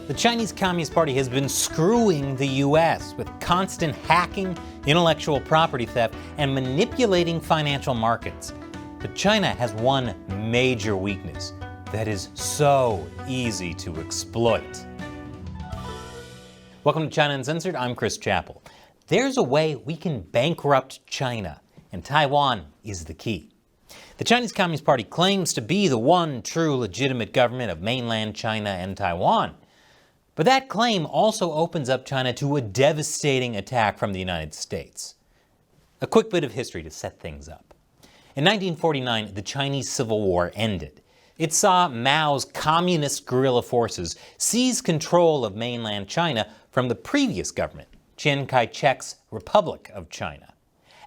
The Chinese Communist Party has been screwing the US with constant hacking, intellectual property theft, and manipulating financial markets. But China has one major weakness that is so easy to exploit. Welcome to China Uncensored. I'm Chris Chappell. There's a way we can bankrupt China, and Taiwan is the key. The Chinese Communist Party claims to be the one true legitimate government of mainland China and Taiwan. But that claim also opens up China to a devastating attack from the United States. A quick bit of history to set things up. In 1949, the Chinese Civil War ended. It saw Mao's communist guerrilla forces seize control of mainland China from the previous government, Chiang Kai-shek's Republic of China.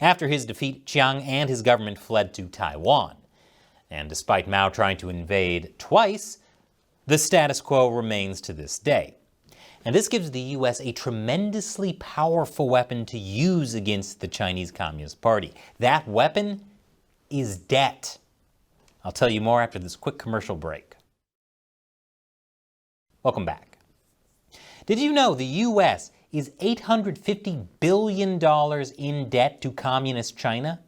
After his defeat, Chiang and his government fled to Taiwan. And despite Mao trying to invade twice, the status quo remains to this day. And this gives the US a tremendously powerful weapon to use against the Chinese Communist Party. That weapon is debt. I'll tell you more after this quick commercial break. Welcome back. Did you know the US is $850 billion in debt to Communist China?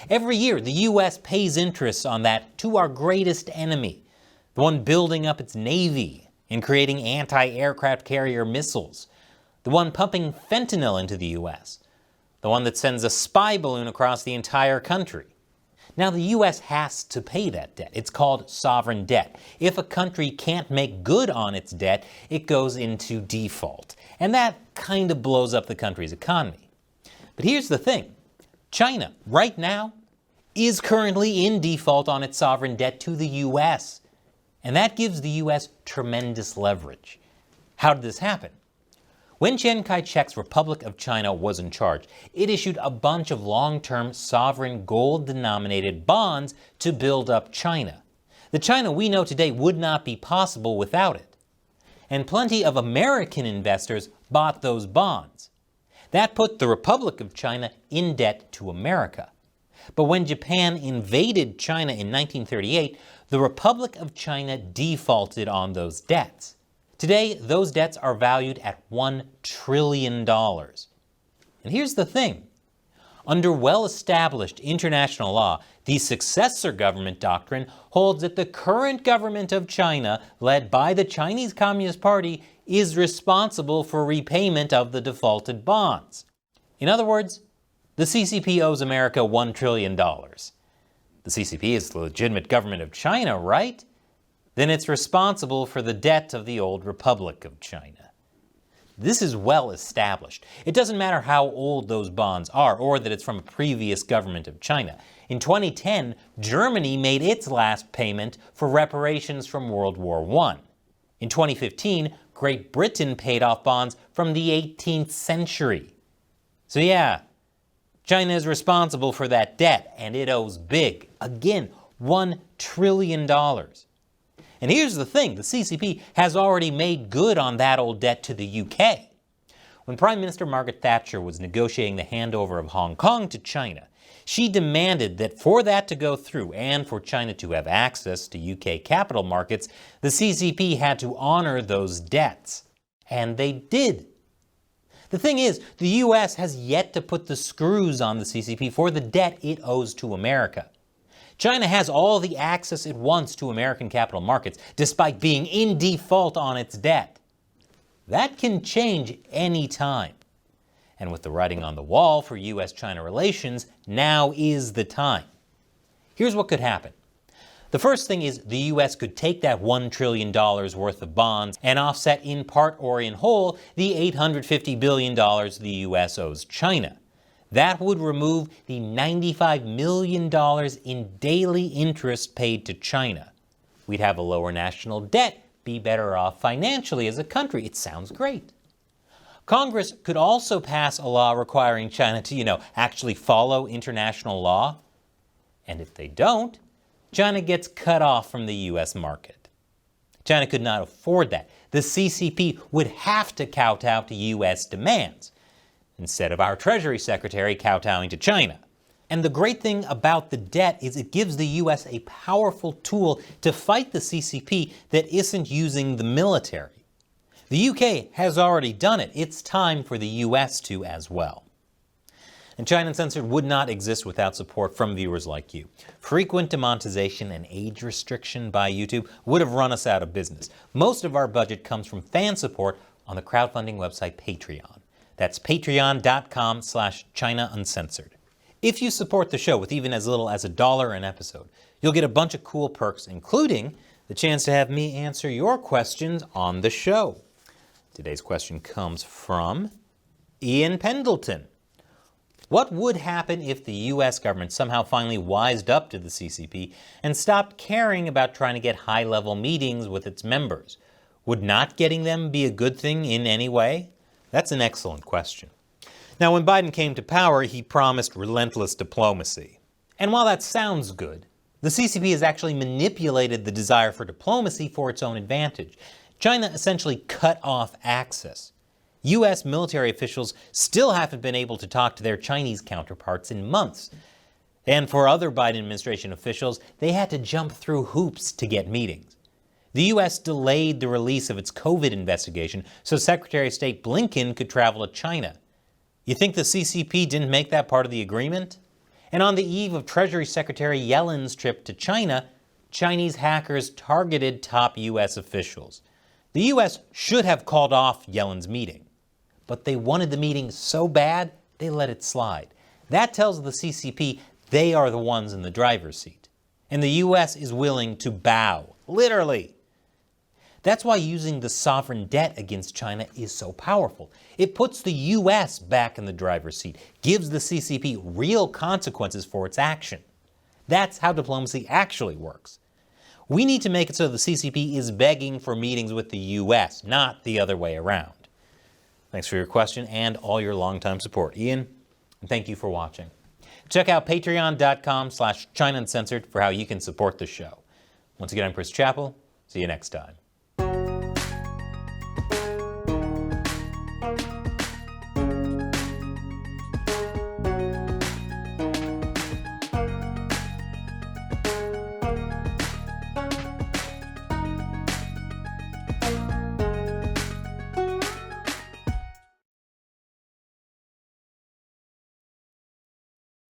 Every year, the US pays interest on that to our greatest enemy, the one building up its navy and creating anti-aircraft carrier missiles, the one pumping fentanyl into the US, the one that sends a spy balloon across the entire country. Now, the US has to pay that debt. It's called sovereign debt. If a country can't make good on its debt, it goes into default. And that kind of blows up the country's economy. But here's the thing. China, right now, is currently in default on its sovereign debt to the US. And that gives the US tremendous leverage. How did this happen? When Chiang Kai-shek's Republic of China was in charge, it issued a bunch of long-term sovereign gold-denominated bonds to build up China. The China we know today would not be possible without it. And plenty of American investors bought those bonds. That put the Republic of China in debt to America. But when Japan invaded China in 1938, the Republic of China defaulted on those debts. Today, those debts are valued at $1 trillion. And here's the thing. Under well-established international law, the successor government doctrine holds that the current government of China, led by the Chinese Communist Party, is responsible for repayment of the defaulted bonds. In other words, the CCP owes America $1 trillion. The CCP is the legitimate government of China, right? Then it's responsible for the debt of the old Republic of China. This is well established. It doesn't matter how old those bonds are or that it's from a previous government of China. In 2010, Germany made its last payment for reparations from World War I. In 2015, Great Britain paid off bonds from the 18th century. So yeah, China is responsible for that debt, and it owes big. Again, $1 trillion. And here's the thing, the CCP has already made good on that old debt to the UK. When Prime Minister Margaret Thatcher was negotiating the handover of Hong Kong to China, she demanded that for that to go through and for China to have access to UK capital markets, the CCP had to honor those debts. And they did. The thing is, the US has yet to put the screws on the CCP for the debt it owes to America. China has all the access it wants to American capital markets, despite being in default on its debt. That can change any time. And with the writing on the wall for US-China relations, now is the time. Here's what could happen. The first thing is the US could take that $1 trillion worth of bonds and offset in part or in whole the $850 billion the US owes China. That would remove the $95 million in daily interest paid to China. We'd have a lower national debt, be better off financially as a country. It sounds great. Congress could also pass a law requiring China to, actually follow international law. And if they don't, China gets cut off from the US market. China could not afford that. The CCP would have to kowtow to US demands, instead of our Treasury Secretary kowtowing to China. And the great thing about the debt is it gives the US a powerful tool to fight the CCP that isn't using the military. The UK has already done it. It's time for the US to as well. And China Uncensored would not exist without support from viewers like you. Frequent demonetization and age restriction by YouTube would have run us out of business. Most of our budget comes from fan support on the crowdfunding website Patreon. That's patreon.com/China Uncensored. If you support the show with even as little as $1 an episode, you'll get a bunch of cool perks, including the chance to have me answer your questions on the show. Today's question comes from Ian Pendleton. What would happen if the U.S. government somehow finally wised up to the CCP and stopped caring about trying to get high-level meetings with its members? Would not getting them be a good thing in any way? That's an excellent question. Now, when Biden came to power, he promised relentless diplomacy. And while that sounds good, the CCP has actually manipulated the desire for diplomacy for its own advantage. China essentially cut off access. U.S. military officials still haven't been able to talk to their Chinese counterparts in months. And for other Biden administration officials, they had to jump through hoops to get meetings. The U.S. delayed the release of its COVID investigation so Secretary of State Blinken could travel to China. You think the CCP didn't make that part of the agreement? And on the eve of Treasury Secretary Yellen's trip to China, Chinese hackers targeted top U.S. officials. The U.S. should have called off Yellen's meeting, but they wanted the meeting so bad, they let it slide. That tells the CCP they are the ones in the driver's seat. And the U.S. is willing to bow, literally. That's why using the sovereign debt against China is so powerful. It puts the U.S. back in the driver's seat, gives the CCP real consequences for its action. That's how diplomacy actually works. We need to make it so the CCP is begging for meetings with the U.S., not the other way around. Thanks for your question and all your longtime support, Ian, and thank you for watching. Check out patreon.com/China Uncensored for how you can support the show. Once again, I'm Chris Chappell. See you next time.